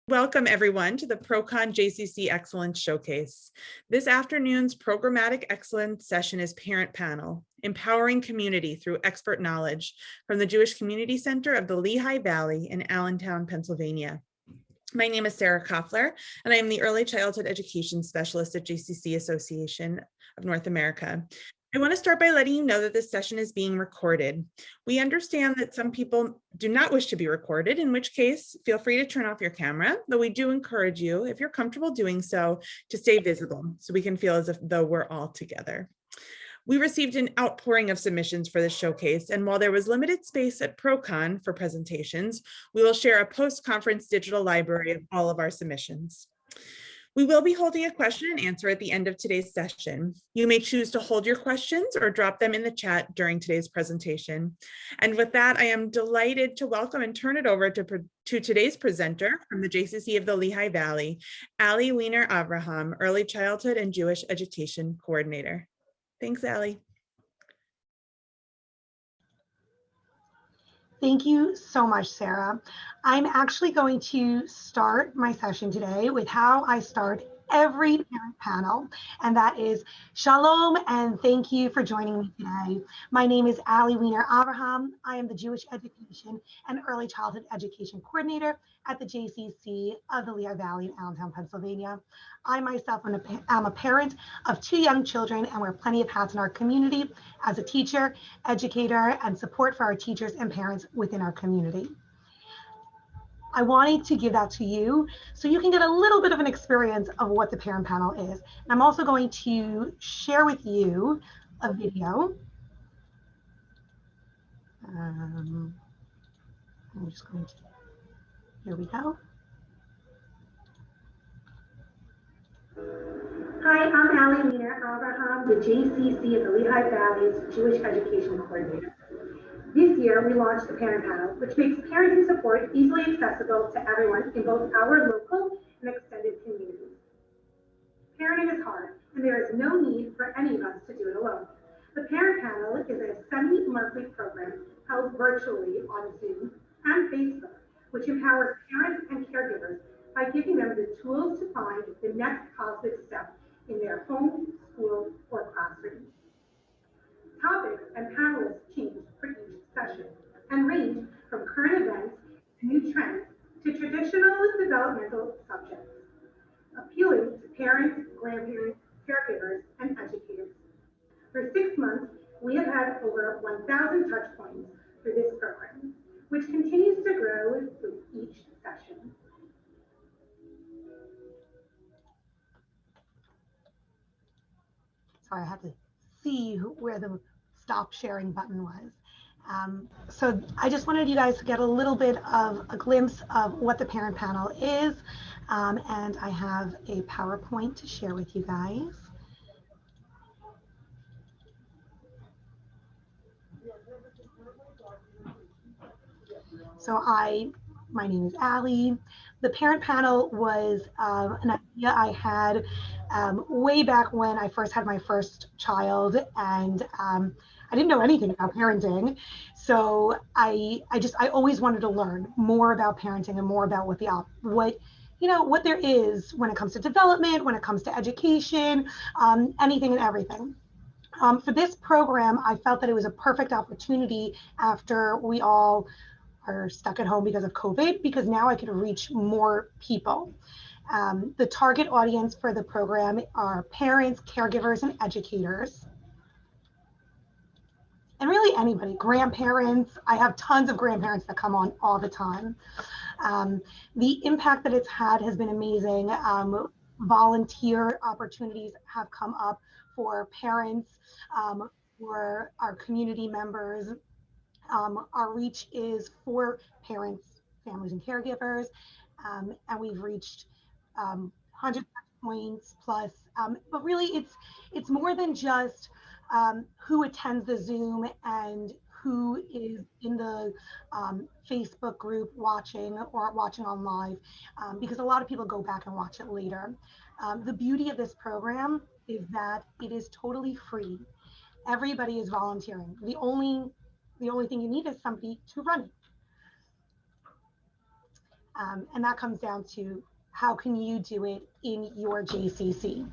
Welcome everyone to the Procon JCC Excellence Showcase. This afternoon's programmatic excellence session is Parent Panel, Empowering Community Through Expert Knowledge from the Jewish Community Center of the Lehigh Valley in Allentown, Pennsylvania. My name is Sarah Koffler, and I am the Early Childhood Education Specialist at JCC Association of North America. I want to start by letting you know that this session is being recorded. We understand that some people do not wish to be recorded, in which case, feel free to turn off your camera, though we do encourage you, if you're comfortable doing so, to stay visible so we can feel as if though we're all together. We received an outpouring of submissions for this showcase, and while there was limited space at Procon for presentations, we will share a post-conference digital library of all of our submissions. We will be holding a question and answer at the end of today's session. You may choose to hold your questions or drop them in the chat during today's presentation. And with that, I am delighted to welcome and turn it over to today's presenter from the JCC of the Lehigh Valley, Ali Wiener-Avraham, Early Childhood and Jewish Education Coordinator. Thanks, Ali. Thank you so much, Sarah. I'm actually going to start my session today with how I start every parent panel, and that is Shalom and thank you for joining me today. My name is Ali Wiener-Avraham. I am the Jewish Education and Early Childhood Education Coordinator at the JCC of the Lehigh Valley in Allentown, Pennsylvania. I myself am a parent of 2 young children and wear plenty of hats in our community as a teacher, educator, and support for our teachers and parents within our community. I wanted to give that to you so you can get a little bit of an experience of what the parent panel is. And I'm also going to share with you a video. I'm just going to, here we go. Hi, I'm Ali Wiener-Avraham, the JCC of the Lehigh Valley's Jewish Education Coordinator. This year, we launched the Parent Panel, which makes parenting support easily accessible to everyone in both our local and extended communities. Parenting is hard, and there is no need for any of us to do it alone. The Parent Panel is a semi-monthly program held virtually on Zoom and Facebook, which empowers parents and caregivers by giving them the tools to find the next positive step in their home, school, or classroom. Topics and panelists change for each session and range from current events to new trends to traditional developmental subjects, appealing to parents, grandparents, caregivers, and educators. For 6 months, we have had over 1,000 touch points through this program, which continues to grow with each session. Sorry, I had to see where the stop sharing button was. So I just wanted you guys to get a little bit of a glimpse of what the parent panel is. And I have a PowerPoint to share with you guys. So my name is Ali. The parent panel was an idea I had way back when I first had my first child, and I didn't know anything about parenting. So I always wanted to learn more about parenting and more about what there is when it comes to development, when it comes to education, anything and everything. For this program, I felt that it was a perfect opportunity after we all are stuck at home because of COVID, because now I could reach more people. The target audience for the program are parents, caregivers, and educators. And really anybody, grandparents. I have tons of grandparents that come on all the time. The impact that it's had has been amazing. Volunteer opportunities have come up for parents, for our community members. Our reach is for parents, families, and caregivers, and we've reached 100 points plus. But really, it's more than just who attends the Zoom and who is in the Facebook group watching or watching on live, because a lot of people go back and watch it later. The beauty of this program is that it is totally free. Everybody is volunteering. The only thing you need is somebody to run it. And that comes down to how can you do it in your JCC?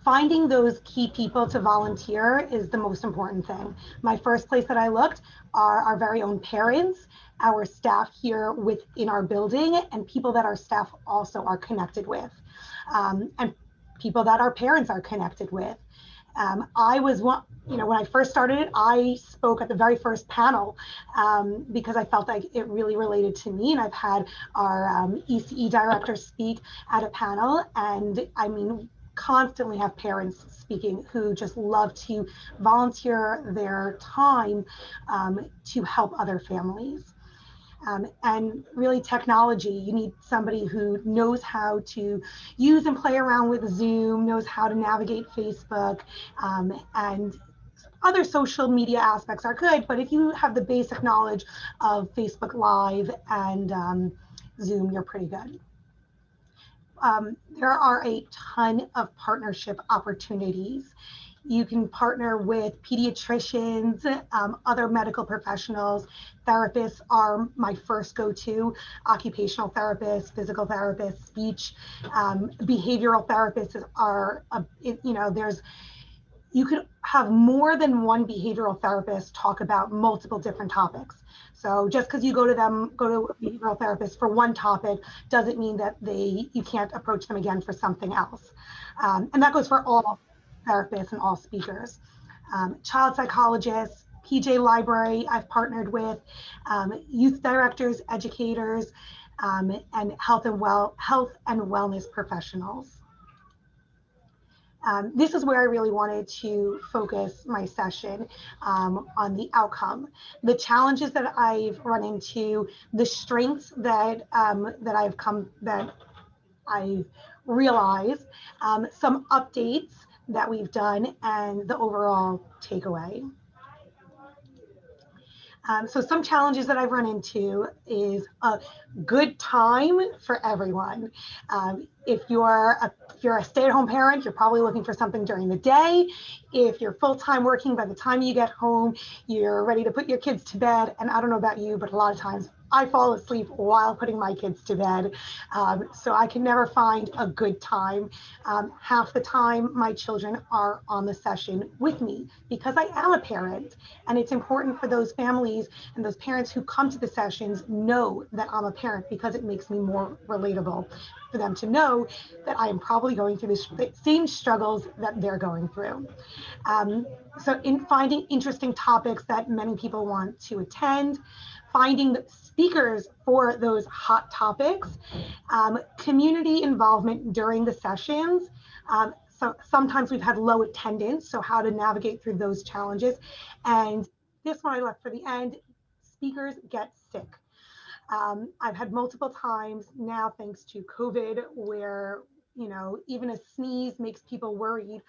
Finding those key people to volunteer is the most important thing. My first place that I looked are our very own parents, our staff here within our building, and people that our staff also are connected with, and people that our parents are connected with. I was one, when I first started it, I spoke at the very first panel because I felt like it really related to me. And I've had our ECE director speak at a panel, and I mean, constantly have parents speaking who just love to volunteer their time to help other families. And really technology, you need somebody who knows how to use and play around with Zoom, knows how to navigate Facebook, and other social media aspects are good, but if you have the basic knowledge of Facebook Live and Zoom, you're pretty good. There are a ton of partnership opportunities. You can partner with pediatricians, other medical professionals. Therapists are my first go-to. Occupational therapists, physical therapists, speech, behavioral therapists are, you could have more than one behavioral therapist talk about multiple different topics. So just because you go to a behavioral therapist for one topic doesn't mean that you can't approach them again for something else. And that goes for all therapists and all speakers. Child psychologists, PJ Library I've partnered with, youth directors, educators, and health and wellness professionals. This is where I really wanted to focus my session on the outcome, the challenges that I've run into, the strengths that I've realized, some updates that we've done, and the overall takeaway. So some challenges that I've run into is a good time for everyone. If you're a stay-at-home parent, you're probably looking for something during the day. If you're full-time working, by the time you get home, you're ready to put your kids to bed. And I don't know about you, but a lot of times I fall asleep while putting my kids to bed. So I can never find a good time. Half the time my children are on the session with me because I am a parent, and it's important for those families and those parents who come to the sessions know that I'm a parent, because it makes me more relatable for them to know that I am probably going through the same struggles that they're going through. So in finding interesting topics that many people want to attend, finding the speakers for those hot topics, community involvement during the sessions. So sometimes we've had low attendance, so how to navigate through those challenges. And this one I left for the end, speakers get sick. I've had multiple times now, thanks to COVID, where even a sneeze makes people worried.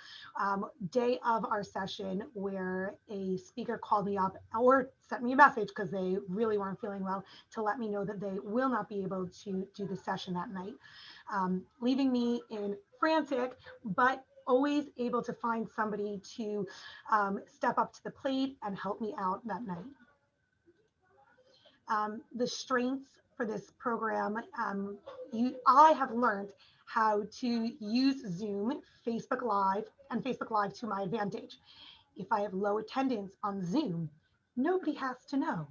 Day of our session, where a speaker called me up or sent me a message because they really weren't feeling well, to let me know that they will not be able to do the session that night, leaving me in frantic, but always able to find somebody to step up to the plate and help me out that night. The strengths for this program, I have learned how to use Zoom, Facebook Live, and Facebook Live to my advantage. If I have low attendance on Zoom, nobody has to know.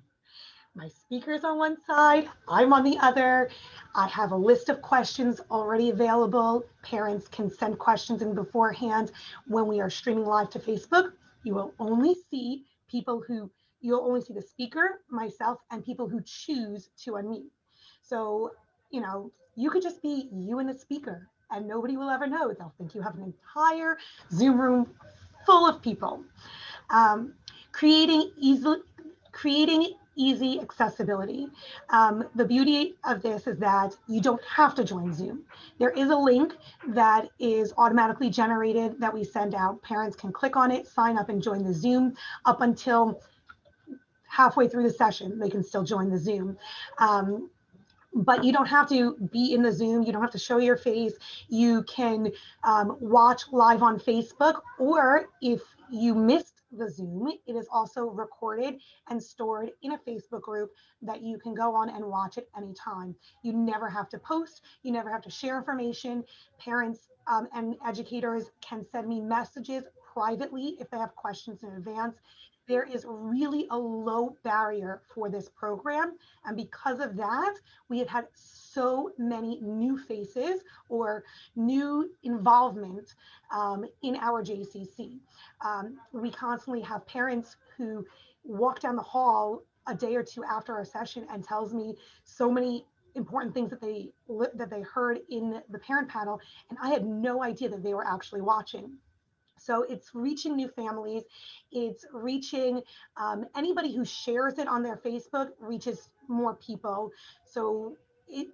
My speaker's on one side, I'm on the other. I have a list of questions already available. Parents can send questions in beforehand. When we are streaming live to Facebook, you will only see you'll only see the speaker, myself, and people who choose to unmute. So, you could just be you and the speaker, and nobody will ever know. They'll think you have an entire Zoom room full of people. Creating easy accessibility. The beauty of this is that you don't have to join Zoom. There is a link that is automatically generated that we send out. Parents can click on it, sign up, and join the Zoom. Up until halfway through the session, they can still join the Zoom. But you don't have to be in the Zoom. You don't have to show your face. You can watch live on Facebook, or if you missed the Zoom, it is also recorded and stored in a Facebook group that you can go on and watch at any time. You never have to post, you never have to share information. Parents and educators can send me messages privately if they have questions in advance. There is really a low barrier for this program. And because of that, we have had so many new faces or new involvement in our JCC. We constantly have parents who walk down the hall a day or two after our session and tells me so many important things that they heard in the parent panel, and I had no idea that they were actually watching. So it's reaching new families. It's reaching anybody who shares it on their Facebook reaches more people. So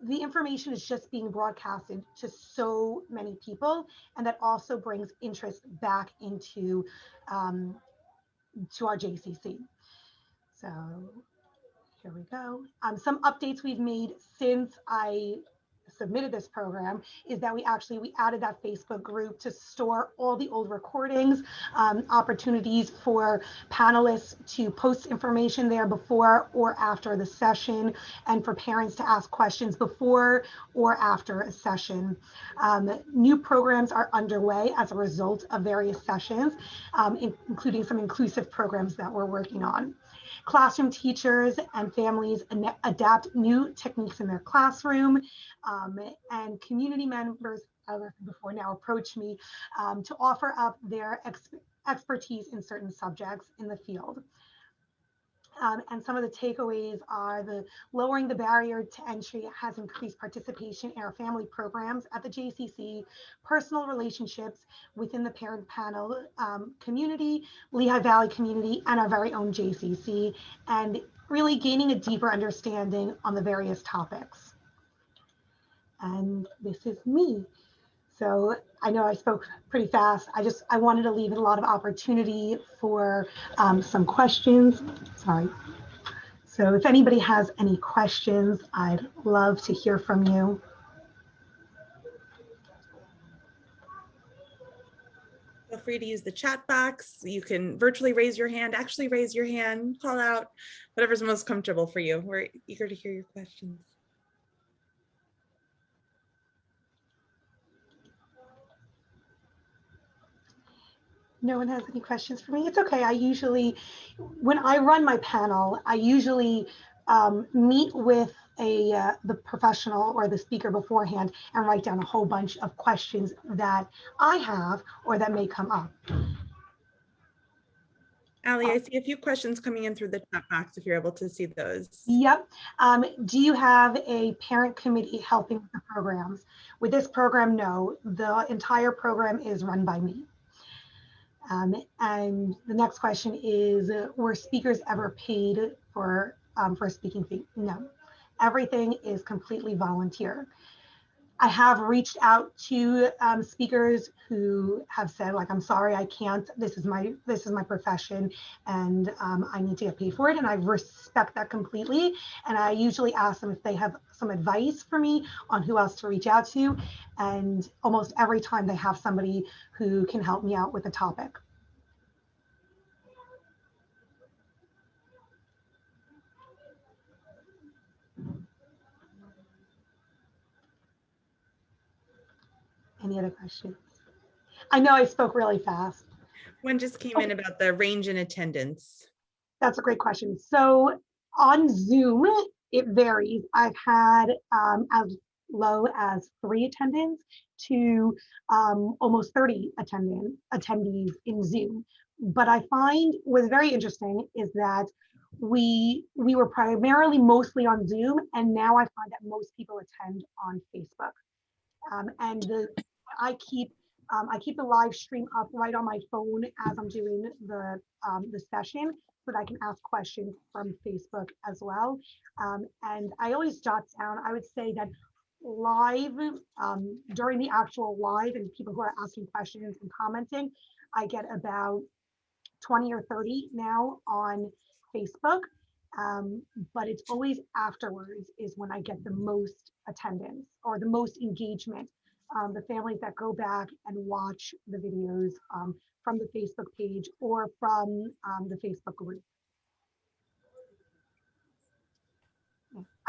the information is just being broadcasted to so many people, and that also brings interest back into to our JCC. So here we go. Some updates we've made since I submitted this program is that we added that Facebook group to store all the old recordings, opportunities for panelists to post information there before or after the session, and for parents to ask questions before or after a session. New programs are underway as a result of various sessions, including some inclusive programs that we're working on. Classroom teachers and families adapt new techniques in their classroom, and community members, before now, approach me to offer up their expertise in certain subjects in the field. And some of the takeaways are the lowering the barrier to entry has increased participation in our family programs at the JCC, personal relationships within the parent panel community, Lehigh Valley community, and our very own JCC, and really gaining a deeper understanding on the various topics. And this is me. So I know I spoke pretty fast. I wanted to leave a lot of opportunity for some questions. Sorry. So if anybody has any questions, I'd love to hear from you. Feel free to use the chat box. You can virtually raise your hand, actually raise your hand, call out, whatever's most comfortable for you. We're eager to hear your questions. No one has any questions for me? It's okay. When I run my panel, I usually meet with the professional or the speaker beforehand and write down a whole bunch of questions that I have or that may come up. Allie, I see a few questions coming in through the chat box if you're able to see those. Yep. Do you have a parent committee helping with the programs? With this program, no. The entire program is run by me. And the next question is, were speakers ever paid for a speaking fee? No. Everything is completely volunteer. I have reached out to speakers who have said, like, I'm sorry, I can't. This is my profession, and I need to get paid for it. And I respect that completely. And I usually ask them if they have some advice for me on who else to reach out to. And almost every time they have somebody who can help me out with a topic. Any other questions? I know I spoke really fast. One just came in about the range in attendance. That's a great question. So on Zoom, it varies. I've had as low as 3 attendants to almost 30 attendees in Zoom. But I find what's very interesting is that we were primarily mostly on Zoom, and now I find that most people attend on Facebook. I keep the live stream up right on my phone as I'm doing the session, so that I can ask questions from Facebook as well. And I always jot down. I would say that live during the actual live and people who are asking questions and commenting, I get about 20 or 30 now on Facebook. But it's always afterwards is when I get the most attendance or the most engagement the families that go back and watch the videos from the Facebook page or from the Facebook group.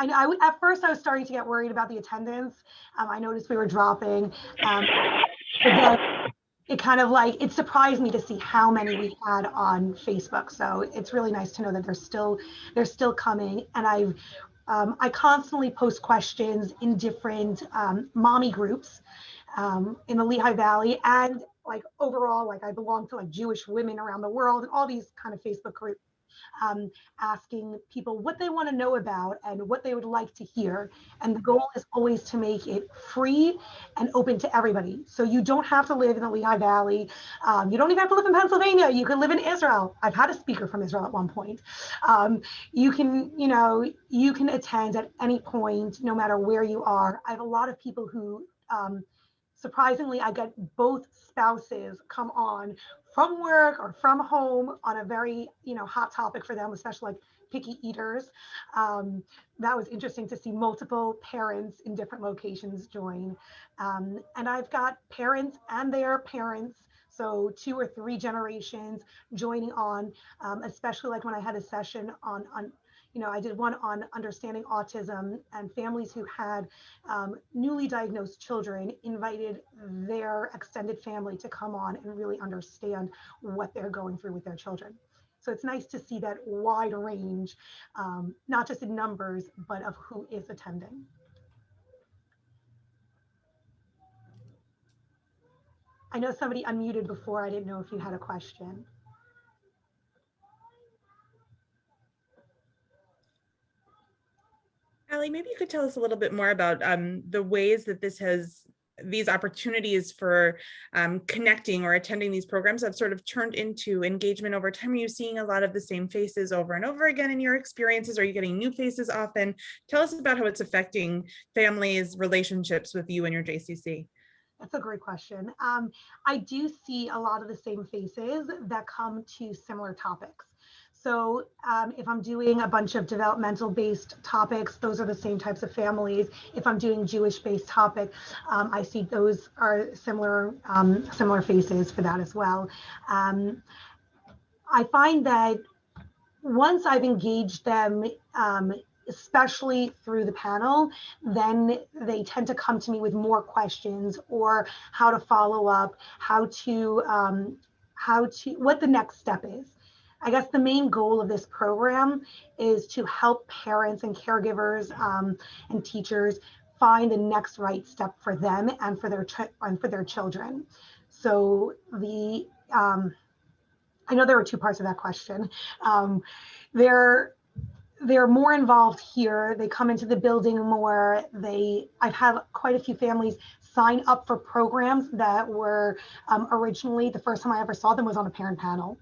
At first I was starting to get worried about the attendance. I noticed we were dropping. But then it kind of like, it surprised me to see how many we had on Facebook. So it's really nice to know that they're still coming. And I constantly post questions in different mommy groups in the Lehigh Valley, and like overall, like I belong to like Jewish women around the world and all these kind of Facebook groups, asking people what they want to know about and what they would like to hear. And the goal is always to make it free and open to everybody. So you don't have to live in the Lehigh Valley. You don't even have to live in Pennsylvania. You can live in Israel. I've had a speaker from Israel at one point. You can attend at any point, no matter where you are. I have a lot of people who, surprisingly, I get both spouses come on from work or from home on a very, hot topic for them, especially like picky eaters. That was interesting to see multiple parents in different locations join. And I've got parents and their parents, so 2 or 3 generations joining on, especially like when I had a session on I did one on understanding autism, and families who had newly diagnosed children invited their extended family to come on and really understand what they're going through with their children. So it's nice to see that wide range, not just in numbers, but of who is attending. I know somebody unmuted before. I didn't know if you had a question. Allie, maybe you could tell us a little bit more about the ways that these opportunities for connecting or attending these programs have sort of turned into engagement over time. Are you seeing a lot of the same faces over and over again in your experiences? Are you getting new faces often? Tell us about how it's affecting families' relationships with you and your JCC. That's a great question. I do see a lot of the same faces that come to similar topics. So if I'm doing a bunch of developmental based topics, those are the same types of families. If I'm doing Jewish based topic, I see those are similar faces for that as well. I find that once I've engaged them, especially through the panel, then they tend to come to me with more questions or how to follow up, what the next step is. I guess the main goal of this program is to help parents and caregivers and teachers find the next right step for them and for their children. So I know there were 2 parts of that question. They're more involved here. They come into the building more. I've had quite a few families sign up for programs that were originally, the first time I ever saw them was on a parent panel.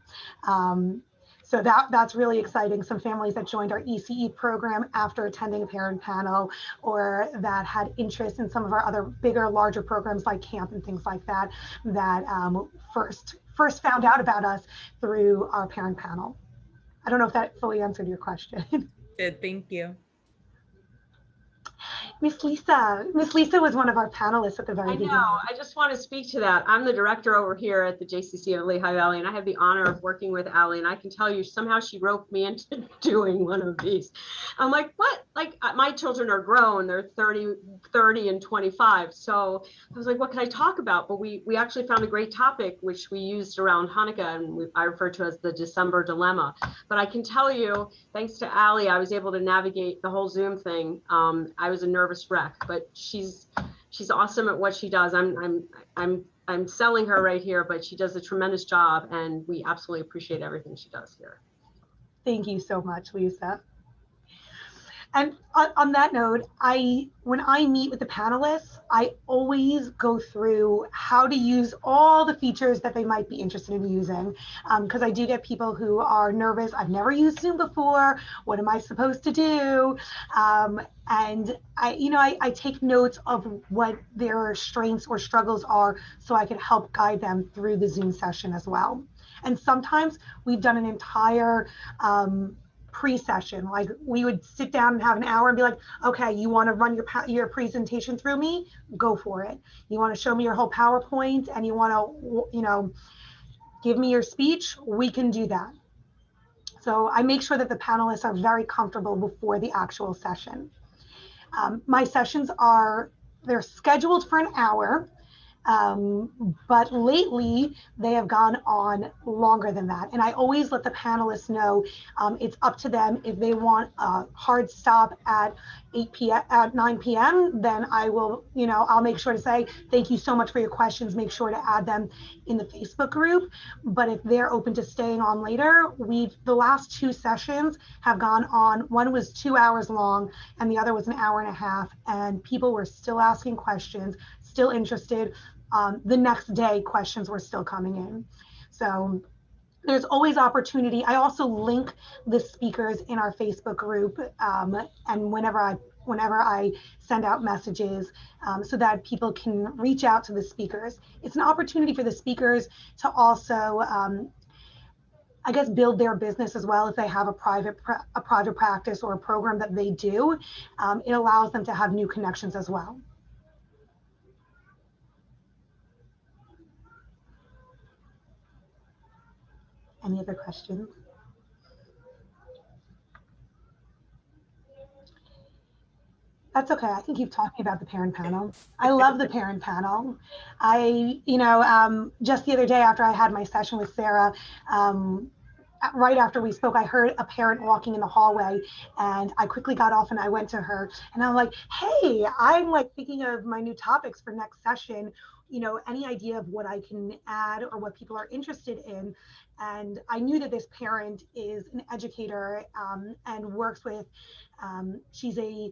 So that's really exciting. Some families that joined our ECE program after attending a parent panel, or that had interest in some of our other bigger, larger programs like camp and things like that, that first found out about us through our parent panel. I don't know if that fully answered your question. Good, thank you. Miss Lisa was one of our panelists at the very beginning. I know, I just want to speak to that. I'm the director over here at the JCC of Lehigh Valley, and I have the honor of working with Allie, and I can tell you somehow she roped me into doing one of these. I'm like, what? Like, my children are grown, they're 30 and 25. So I was like, what can I talk about? But we actually found a great topic, which we used around Hanukkah, and I refer to as the December dilemma. But I can tell you, thanks to Allie, I was able to navigate the whole Zoom thing. I was a nervous wreck, but she's awesome at what she does. I'm selling her right here, but she does a tremendous job, and we absolutely appreciate everything she does here. Thank you so much, Lisa. And on that note, when I meet with the panelists, I always go through how to use all the features that they might be interested in using, because I do get people who are nervous. I've never used Zoom before. What am I supposed to do? And I take notes of what their strengths or struggles are, so I can help guide them through the Zoom session as well. And sometimes we've done an entire pre-session. Like we would sit down and have an hour and be like, okay, you want to run your presentation through me? Go for it. You want to show me your whole PowerPoint and you want to, give me your speech? We can do that. So I make sure that the panelists are very comfortable before the actual session. My sessions they're scheduled for an hour. But lately they have gone on longer than that. And I always let the panelists know it's up to them. If they want a hard stop at 9 p.m., then I will, I'll make sure to say, thank you so much for your questions. Make sure to add them in the Facebook group. But if they're open to staying on later, the last 2 sessions have gone on. One was 2 hours long and the other was an hour and a half. And people were still asking questions, still interested. The next day, questions were still coming in. So there's always opportunity. I also link the speakers in our Facebook group, and whenever I send out messages, so that people can reach out to the speakers. It's an opportunity for the speakers to also, I guess, build their business as well. If they have a private practice or a program that they do, it allows them to have new connections as well. Any other questions? That's okay. I can keep talking about the parent panel. I love the parent panel. Just the other day after I had my session with Sarah, right after we spoke, I heard a parent walking in the hallway and I quickly got off and I went to her and I'm like, hey, I'm like thinking of my new topics for next session. Any idea of what I can add or what people are interested in? And I knew that this parent is an educator and works with, she's a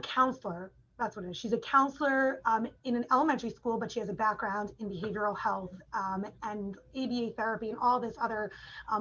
counselor. That's what it is. She's a counselor in an elementary school, but she has a background in behavioral health and ABA therapy and all this other,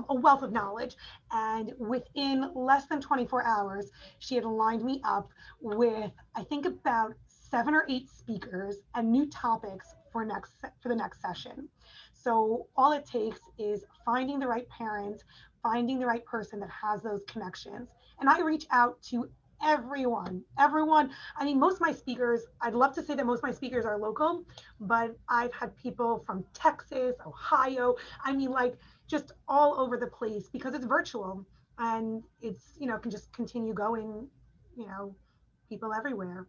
a wealth of knowledge. And within less than 24 hours, she had lined me up with, I think, about 7 or 8 speakers and new topics for the next session. So all it takes is finding the right parent, finding the right person that has those connections. And I reach out to everyone. I mean, most of my speakers, I'd love to say that most of my speakers are local, but I've had people from Texas, Ohio, I mean, like just all over the place because it's virtual and it's, can just continue going, people everywhere.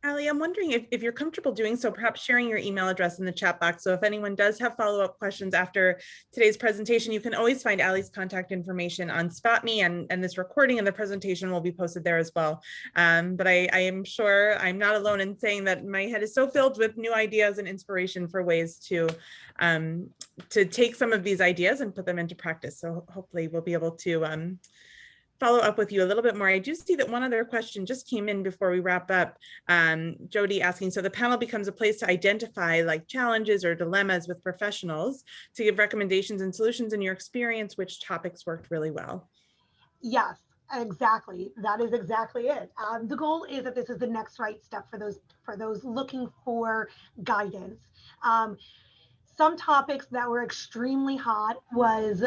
Allie, I'm wondering if you're comfortable doing so, perhaps sharing your email address in the chat box. So if anyone does have follow-up questions after today's presentation, you can always find Allie's contact information on SpotMe, and this recording and the presentation will be posted there as well. But I am sure I'm not alone in saying that my head is so filled with new ideas and inspiration for ways to take some of these ideas and put them into practice. So hopefully we'll be able to follow up with you a little bit more. I do see that one other question just came in before we wrap up. Jody asking, so the panel becomes a place to identify like challenges or dilemmas with professionals to give recommendations and solutions in your experience, which topics worked really well. Yes, exactly. That is exactly it. The goal is that this is the next right step for those looking for guidance. Some topics that were extremely hot was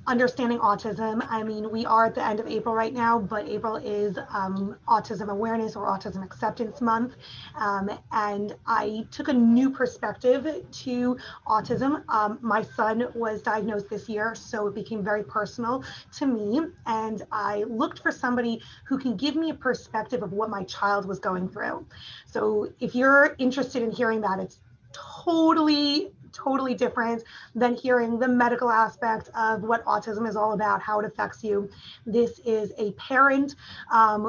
understanding autism. I mean, we are at the end of April right now, but April is Autism Awareness or Autism Acceptance Month. And I took a new perspective to autism. My son was diagnosed this year, so it became very personal to me. And I looked for somebody who can give me a perspective of what my child was going through. So if you're interested in hearing that, it's totally different than hearing the medical aspect of what autism is all about, how it affects you. This is a parent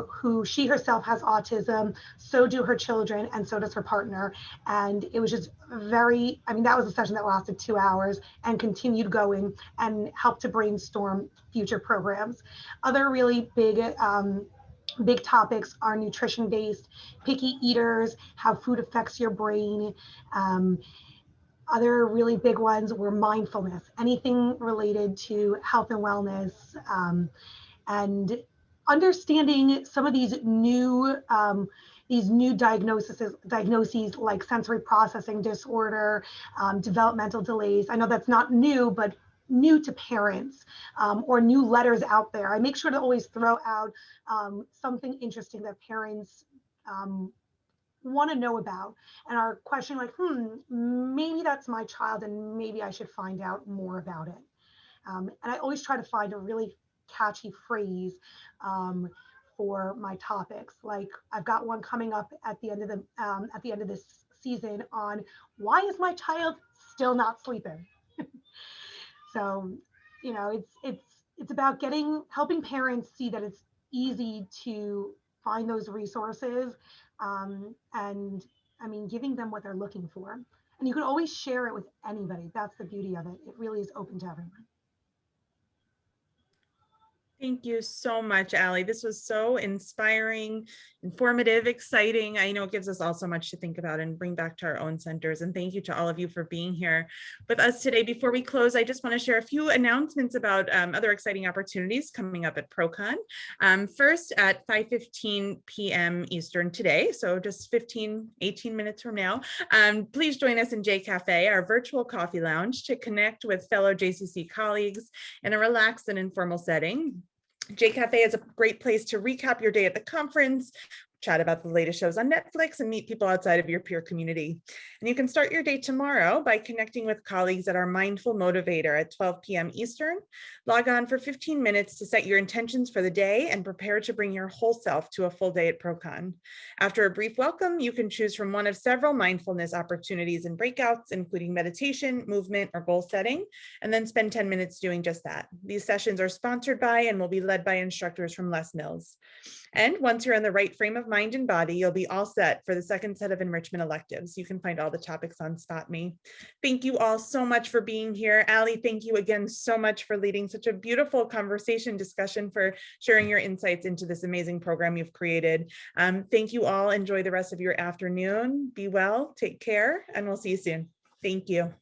who she herself has autism, so do her children, and so does her partner. And it was just that was a session that lasted 2 hours and continued going and helped to brainstorm future programs. Other really big topics are nutrition-based, picky eaters, how food affects your brain. Other really big ones were mindfulness, anything related to health and wellness, and understanding some of these new these new diagnoses like sensory processing disorder, developmental delays. I know that's not new, but new to parents, or new letters out there. I make sure to always throw out something interesting that parents want to know about and are questioning, like, maybe that's my child and maybe I should find out more about it. And I always try to find a really catchy phrase for my topics. Like, I've got one coming up at the end of this season on why is my child still not sleeping? So, you know, it's about helping parents see that it's easy to find those resources, and I mean, giving them what they're looking for. And you can always share it with anybody. That's the beauty of it. It really is open to everyone. Thank you so much, Allie. This was so inspiring, informative, exciting. I know it gives us all so much to think about and bring back to our own centers. And thank you to all of you for being here with us today. Before we close, I just want to share a few announcements about other exciting opportunities coming up at ProCon. First, at 5:15 p.m. Eastern today, so just 18 minutes from now, please join us in J Cafe, our virtual coffee lounge, to connect with fellow JCC colleagues in a relaxed and informal setting. J Cafe is a great place to recap your day at the conference, chat about the latest shows on Netflix, and meet people outside of your peer community. And you can start your day tomorrow by connecting with colleagues at our Mindful Motivator at 12 p.m. Eastern. Log on for 15 minutes to set your intentions for the day and prepare to bring your whole self to a full day at ProCon. After a brief welcome, you can choose from one of several mindfulness opportunities and breakouts, including meditation, movement, or goal setting, and then spend 10 minutes doing just that. These sessions are sponsored by and will be led by instructors from Les Mills. And once you're in the right frame of mind and body, you'll be all set for the second set of enrichment electives. You can find all the topics on Spot Me. Thank you all so much for being here. Allie, thank you again so much for leading such a beautiful conversation discussion, for sharing your insights into this amazing program you've created. Thank you all. Enjoy the rest of your afternoon. Be well, take care, and we'll see you soon. Thank you.